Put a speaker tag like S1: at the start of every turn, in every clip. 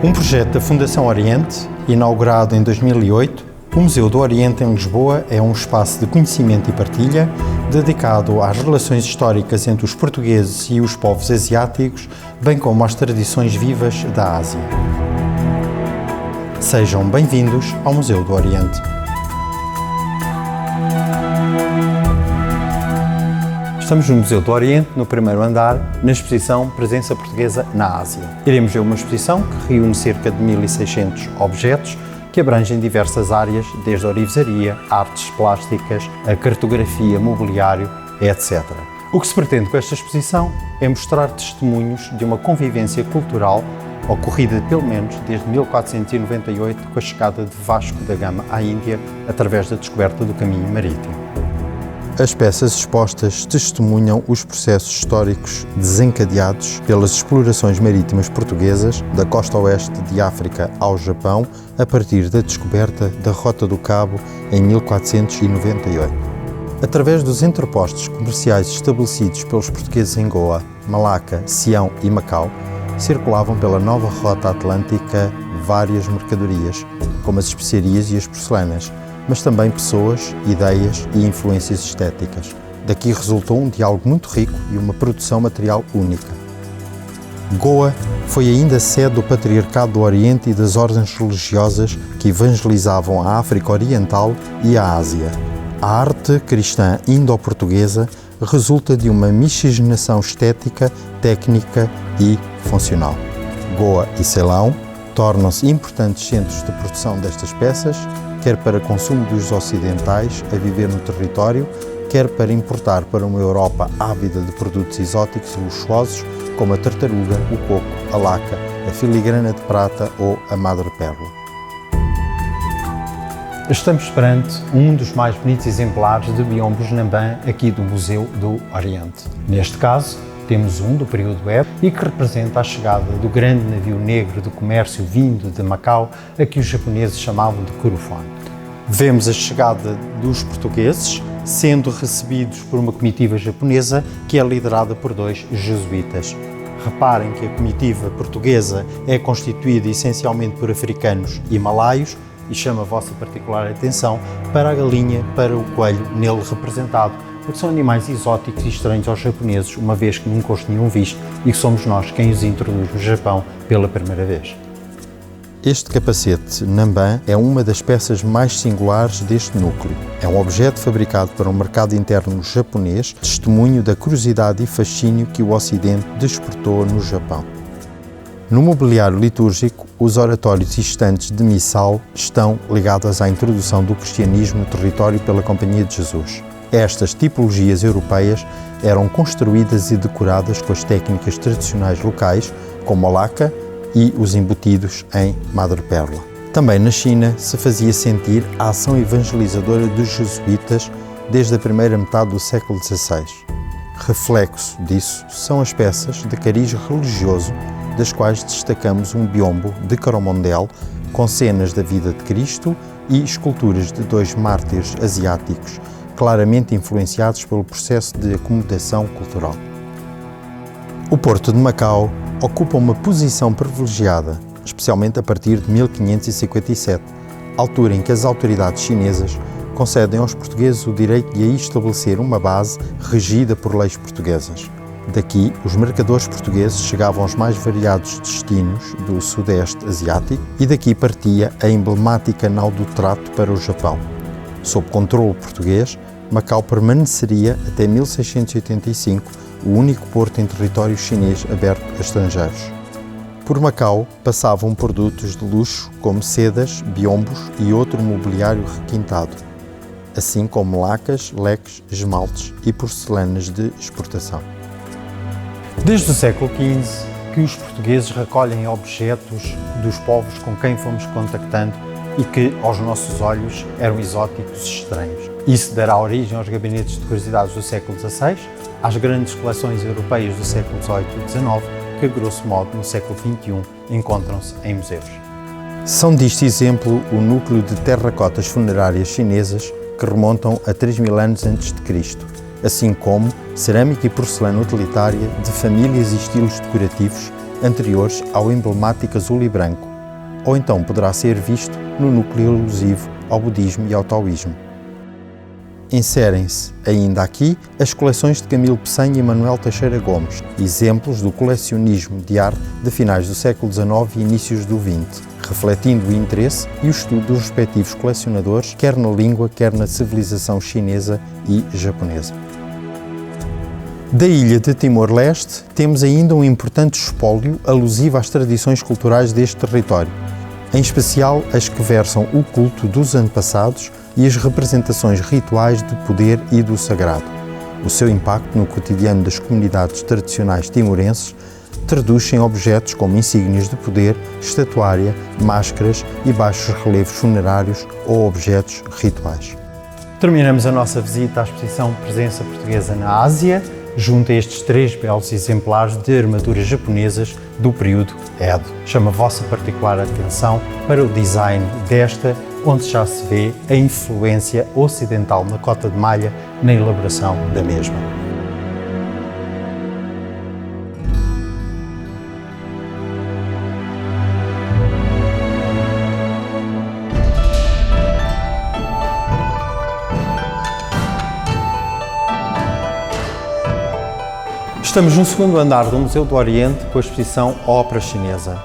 S1: Um projeto da Fundação Oriente, inaugurado em 2008, o Museu do Oriente em Lisboa é um espaço de conhecimento e partilha dedicado às relações históricas entre os portugueses e os povos asiáticos, bem como às tradições vivas da Ásia. Sejam bem-vindos ao Museu do Oriente. Estamos no Museu do Oriente, no primeiro andar, na exposição Presença Portuguesa na Ásia. Iremos ver uma exposição que reúne cerca de 1.600 objetos que abrangem diversas áreas, desde a orivesaria, artes plásticas, a cartografia, mobiliário, etc. O que se pretende com esta exposição é mostrar testemunhos de uma convivência cultural ocorrida pelo menos desde 1498 com a chegada de Vasco da Gama à Índia através da descoberta do caminho marítimo. As peças expostas testemunham os processos históricos desencadeados pelas explorações marítimas portuguesas da costa oeste de África ao Japão a partir da descoberta da Rota do Cabo em 1498. Através dos entrepostos comerciais estabelecidos pelos portugueses em Goa, Malaca, Sião e Macau, circulavam pela nova rota atlântica várias mercadorias, como as especiarias e as porcelanas, mas também pessoas, ideias e influências estéticas. Daqui resultou um diálogo muito rico e uma produção material única. Goa foi ainda sede do Patriarcado do Oriente e das ordens religiosas que evangelizavam a África Oriental e a Ásia. A arte cristã indo-portuguesa resulta de uma miscigenação estética, técnica e funcional. Goa e Ceilão tornam-se importantes centros de produção destas peças, quer para consumo dos ocidentais a viver no território, quer para importar para uma Europa ávida de produtos exóticos e luxuosos, como a tartaruga, o coco, a laca, a filigrana de prata ou a madrepérola. Estamos perante um dos mais bonitos exemplares de biombos Namban aqui do Museu do Oriente. Neste caso, temos um do período Edo e que representa a chegada do grande navio negro de comércio vindo de Macau, a que os japoneses chamavam de Kurofone. Vemos a chegada dos portugueses, sendo recebidos por uma comitiva japonesa que é liderada por 2 jesuítas. Reparem que a comitiva portuguesa é constituída essencialmente por africanos e malaios e chama a vossa particular atenção para a galinha, para o coelho nele representado, porque são animais exóticos e estranhos aos japoneses, uma vez que nunca os tinham visto e que somos nós quem os introduz no Japão pela primeira vez. Este capacete Namban é uma das peças mais singulares deste núcleo. É um objeto fabricado para um mercado interno japonês, testemunho da curiosidade e fascínio que o Ocidente despertou no Japão. No mobiliário litúrgico, os oratórios e estantes de missal estão ligados à introdução do cristianismo no território pela Companhia de Jesus. Estas tipologias europeias eram construídas e decoradas com as técnicas tradicionais locais, como a laca e os embutidos em madrepérola. Também na China se fazia sentir a ação evangelizadora dos jesuítas desde a primeira metade do século XVI. Reflexo disso são as peças de cariz religioso, das quais destacamos um biombo de Coromandel com cenas da vida de Cristo e esculturas de 2 mártires asiáticos, claramente influenciados pelo processo de acomodação cultural. O Porto de Macau ocupa uma posição privilegiada, especialmente a partir de 1557, altura em que as autoridades chinesas concedem aos portugueses o direito de aí estabelecer uma base regida por leis portuguesas. Daqui, os mercadores portugueses chegavam aos mais variados destinos do Sudeste Asiático e daqui partia a emblemática nau do trato para o Japão. Sob controle português, Macau permaneceria até 1685 o único porto em território chinês aberto a estrangeiros. Por Macau passavam produtos de luxo como sedas, biombos e outro mobiliário requintado, assim como lacas, leques, esmaltes e porcelanas de exportação. Desde o século XV que os portugueses recolhem objetos dos povos com quem fomos contactando e que, aos nossos olhos, eram exóticos e estranhos. Isso dará origem aos gabinetes de curiosidades do século XVI, às grandes coleções europeias do século XVIII e XIX, que, grosso modo, no século XXI, encontram-se em museus. São disto exemplo o núcleo de terracotas funerárias chinesas que remontam a 3.000 anos antes de Cristo, assim como cerâmica e porcelana utilitária de famílias e estilos decorativos anteriores ao emblemático azul e branco,
S2: ou então poderá ser visto no núcleo alusivo ao budismo e ao taoísmo. Inserem-se ainda aqui as coleções de Camilo Peçanha e Manuel Teixeira Gomes, exemplos do colecionismo de arte de finais do século XIX e inícios do XX, refletindo o interesse e o estudo dos respectivos colecionadores, quer na língua, quer na civilização chinesa e japonesa. Da ilha de Timor-Leste, temos ainda um importante espólio alusivo às tradições culturais deste território, em especial as que versam o culto dos antepassados e as representações rituais de poder e do sagrado. O seu impacto no cotidiano das comunidades tradicionais timorenses traduz-se em objetos como insígnias de poder, estatuária, máscaras e baixos relevos funerários ou objetos rituais.
S1: Terminamos a nossa visita à exposição Presença Portuguesa na Ásia, junto a estes 3 belos exemplares de armaduras japonesas do período Edo. Chama a vossa particular atenção para o design desta, onde já se vê a influência ocidental na cota de malha na elaboração da mesma. Estamos no segundo andar do Museu do Oriente com a exposição Ópera Chinesa.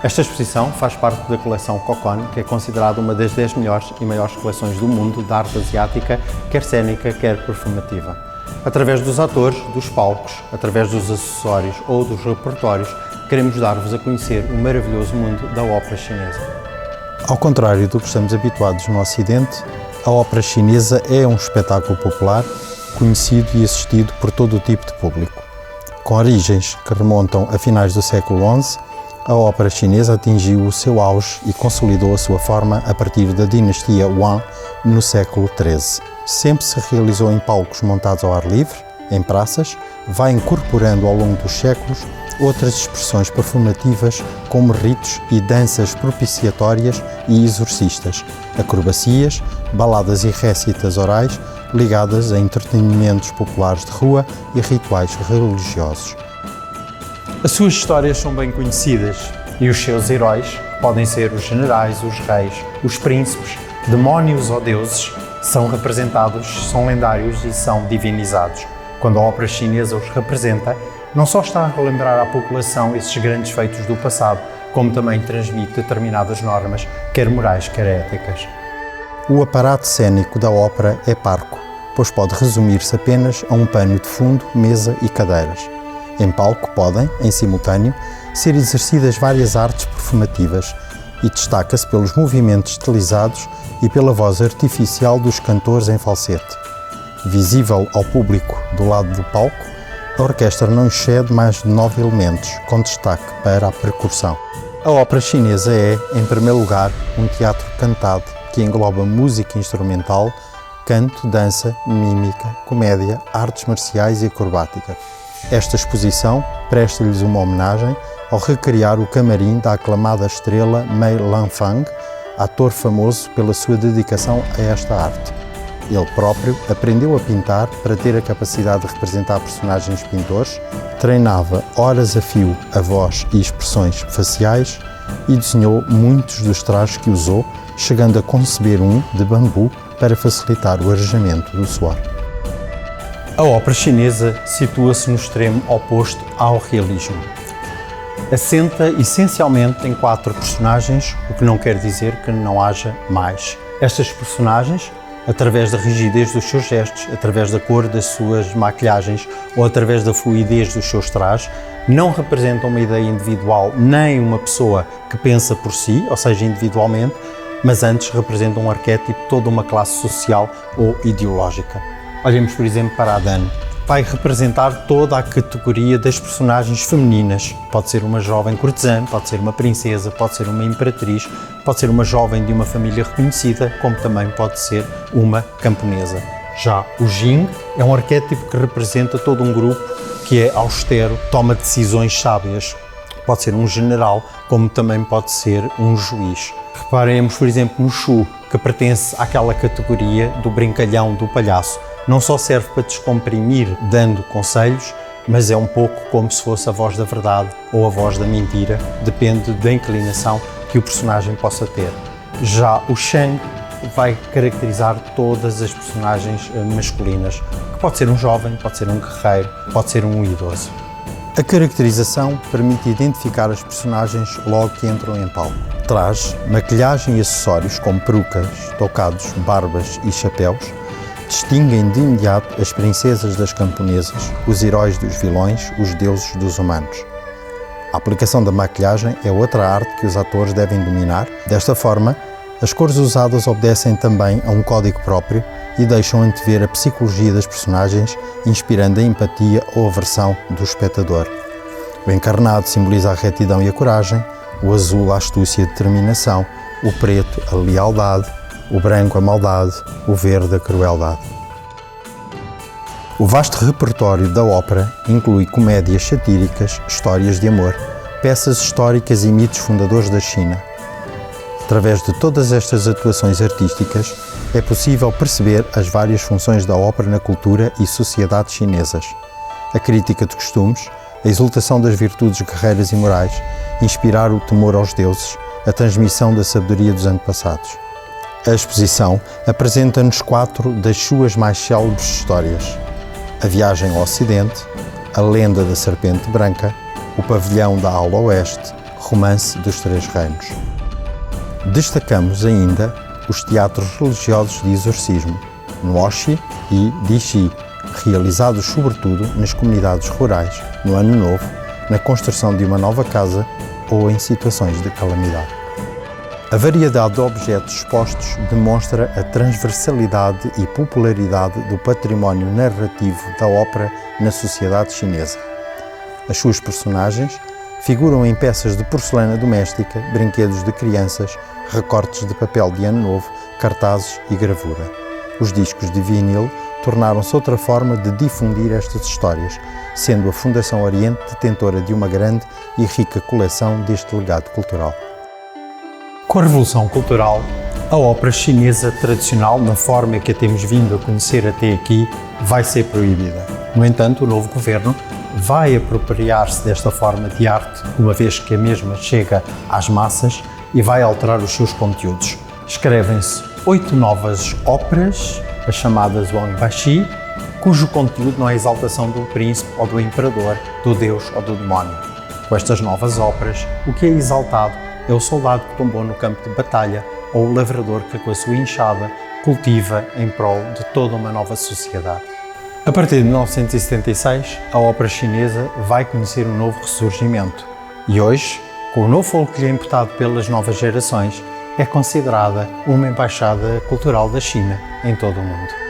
S1: Esta exposição faz parte da coleção Cocon, que é considerada uma das 10 melhores e maiores coleções do mundo de arte asiática, quer cênica, quer performativa. Através dos atores, dos palcos, através dos acessórios ou dos repertórios, queremos dar-vos a conhecer o maravilhoso mundo da ópera chinesa.
S2: Ao contrário do que estamos habituados no Ocidente, a ópera chinesa é um espetáculo popular, conhecido e assistido por todo o tipo de público. Com origens que remontam a finais do século XI, a ópera chinesa atingiu o seu auge e consolidou a sua forma a partir da dinastia Yuan no século XIII. Sempre se realizou em palcos montados ao ar livre, em praças, vai incorporando ao longo dos séculos outras expressões performativas como ritos e danças propiciatórias e exorcistas, acrobacias, baladas e récitas orais ligadas a entretenimentos populares de rua e rituais religiosos.
S1: As suas histórias são bem conhecidas e os seus heróis, que podem ser os generais, os reis, os príncipes, demónios ou deuses, são representados, são lendários e são divinizados. Quando a ópera chinesa os representa, não só está a relembrar à população esses grandes feitos do passado, como também transmite determinadas normas, quer morais, quer éticas.
S2: O aparato cênico da ópera é parco, pois pode resumir-se apenas a um pano de fundo, mesa e cadeiras. Em palco podem, em simultâneo, ser exercidas várias artes performativas e destaca-se pelos movimentos estilizados e pela voz artificial dos cantores em falsete. Visível ao público do lado do palco, a orquestra não excede mais de 9 elementos, com destaque para a percussão. A ópera chinesa é, em primeiro lugar, um teatro cantado que engloba música instrumental, canto, dança, mímica, comédia, artes marciais e acrobática. Esta exposição presta-lhes uma homenagem ao recriar o camarim da aclamada estrela Mei Lanfang, ator famoso pela sua dedicação a esta arte. Ele próprio aprendeu a pintar para ter a capacidade de representar personagens pintores, treinava horas a fio a voz e expressões faciais e desenhou muitos dos trajes que usou, chegando a conceber um de bambu para facilitar o arejamento do suor.
S1: A ópera chinesa situa-se no extremo oposto ao realismo. Assenta essencialmente em 4 personagens, o que não quer dizer que não haja mais. Estas personagens, através da rigidez dos seus gestos, através da cor das suas maquilhagens ou através da fluidez dos seus trajes, não representam uma ideia individual nem uma pessoa que pensa por si, ou seja, individualmente, mas antes representam um arquétipo de toda uma classe social ou ideológica. Olhemos, por exemplo, para a Dan. Vai representar toda a categoria das personagens femininas. Pode ser uma jovem cortesã, pode ser uma princesa, pode ser uma imperatriz, pode ser uma jovem de uma família reconhecida, como também pode ser uma camponesa. Já o Jing é um arquétipo que representa todo um grupo que é austero, toma decisões sábias. Pode ser um general, como também pode ser um juiz. Reparemos, por exemplo, no Shu, que pertence àquela categoria do brincalhão, do palhaço. Não só serve para descomprimir dando conselhos, mas é um pouco como se fosse a voz da verdade ou a voz da mentira, depende da inclinação que o personagem possa ter. Já o Shang vai caracterizar todas as personagens masculinas, que pode ser um jovem, pode ser um guerreiro, pode ser um idoso.
S2: A caracterização permite identificar as personagens logo que entram em palco. Traje, maquilhagem e acessórios como perucas, tocados, barbas e chapéus distinguem de imediato as princesas das camponesas, os heróis dos vilões, os deuses dos humanos. A aplicação da maquilhagem é outra arte que os atores devem dominar. Desta forma, as cores usadas obedecem também a um código próprio e deixam antever a psicologia das personagens, inspirando a empatia ou aversão do espectador. O encarnado simboliza a retidão e a coragem, o azul a astúcia e a determinação, o preto a lealdade, o branco a maldade, o verde a crueldade. O vasto repertório da ópera inclui comédias satíricas, histórias de amor, peças históricas e mitos fundadores da China. Através de todas estas atuações artísticas, é possível perceber as várias funções da ópera na cultura e sociedade chinesas. A crítica de costumes, a exaltação das virtudes guerreiras e morais, inspirar o temor aos deuses, a transmissão da sabedoria dos antepassados. A exposição apresenta-nos 4 das suas mais célebres histórias: a viagem ao Ocidente, a lenda da Serpente Branca, o pavilhão da Aula Oeste, romance dos Três Reinos. Destacamos ainda os teatros religiosos de exorcismo, Nuoshi e Dixi, realizados sobretudo nas comunidades rurais, no Ano Novo, na construção de uma nova casa ou em situações de calamidade. A variedade de objetos expostos demonstra a transversalidade e popularidade do património narrativo da ópera na sociedade chinesa. As suas personagens figuram em peças de porcelana doméstica, brinquedos de crianças, recortes de papel de Ano Novo, cartazes e gravura. Os discos de vinil tornaram-se outra forma de difundir estas histórias, sendo a Fundação Oriente detentora de uma grande e rica coleção deste legado cultural.
S1: Com a Revolução Cultural, a ópera chinesa tradicional, na forma que a temos vindo a conhecer até aqui, vai ser proibida. No entanto, o novo governo vai apropriar-se desta forma de arte, uma vez que a mesma chega às massas, e vai alterar os seus conteúdos. Escrevem-se 8 novas óperas, as chamadas Wangbaxi, cujo conteúdo não é a exaltação do príncipe ou do imperador, do deus ou do demónio. Com estas novas óperas, o que é exaltado é o soldado que tombou no campo de batalha ou o lavrador que, com a sua enxada, cultiva em prol de toda uma nova sociedade. A partir de 1976, a ópera chinesa vai conhecer um novo ressurgimento e hoje, com o novo folclore importado pelas novas gerações, é considerada uma embaixada cultural da China em todo o mundo.